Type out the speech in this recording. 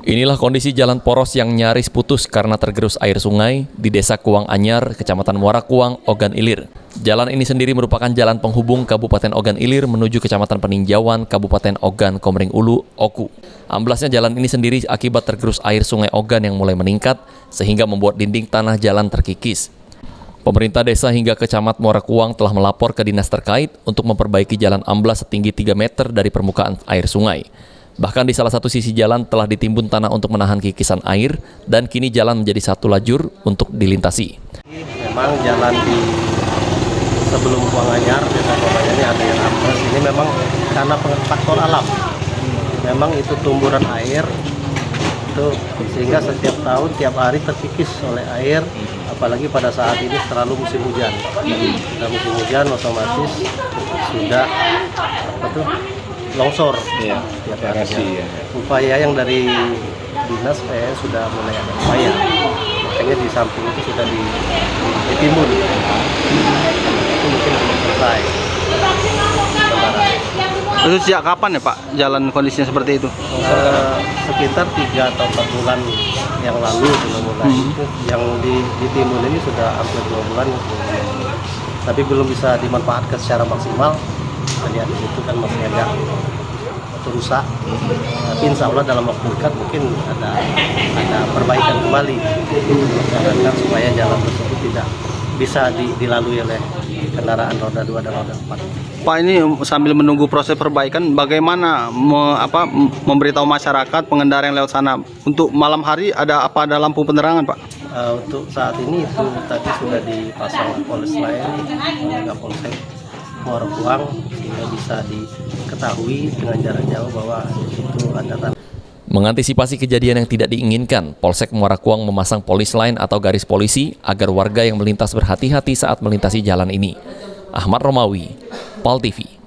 Inilah kondisi jalan poros yang nyaris putus karena tergerus air sungai di Desa Kuang Anyar, Kecamatan Muara Kuang, Ogan Ilir. Jalan ini sendiri merupakan jalan penghubung Kabupaten Ogan Ilir menuju Kecamatan Peninjauan, Kabupaten Ogan Komering Ulu, Oku. Amblasnya jalan ini sendiri akibat tergerus air sungai Ogan yang mulai meningkat, sehingga membuat dinding tanah jalan terkikis. Pemerintah desa hingga Kecamatan Muara Kuang telah melapor ke dinas terkait untuk memperbaiki jalan amblas setinggi 3 meter dari permukaan air sungai. Bahkan di salah satu sisi jalan telah ditimbun tanah untuk menahan kikisan air dan kini jalan menjadi satu lajur untuk dilintasi. Memang jalan di sebelum Kuang Anyar, Desa Kuang Anyar ini ada yang amblas. Ini memang karena faktor alam. Memang itu tumburan air itu sehingga setiap tahun, tiap hari terkikis oleh air. Apalagi pada saat ini terlalu musim hujan. Sudah musim hujan otomatis sudah longsor. Iya, ya. Upaya yang dari dinas sudah mulai ada upaya. Makanya di samping itu sudah ditimbun. Itu mungkin belum selesai. Itu sejak kapan ya Pak jalan kondisinya seperti itu? Sekitar 3 atau 4 bulan yang lalu sudah mulai. Itu yang ditimbun ini sudah hampir 2 bulan. Tapi belum bisa dimanfaatkan secara maksimal. Kita lihat di situ kan masih agak rusak. Tapi insya Allah dalam waktu dekat mungkin ada perbaikan kembali supaya jalan tersebut tidak bisa dilalui oleh kendaraan roda 2 dan roda 4. Pak, ini sambil menunggu proses perbaikan, bagaimana memberitahu masyarakat pengendara yang lewat sana untuk malam hari ada lampu penerangan Pak? Untuk saat ini itu tadi sudah dipasang polis lain oleh Kapolsek Muara Kuang sehingga bisa diketahui dengan jarak jauh bahwa itu ada tanda. Mengantisipasi kejadian yang tidak diinginkan, Polsek Muara Kuang memasang polis lain atau garis polisi agar warga yang melintas berhati-hati saat melintasi jalan ini. Ahmad Romawi, PAL TV.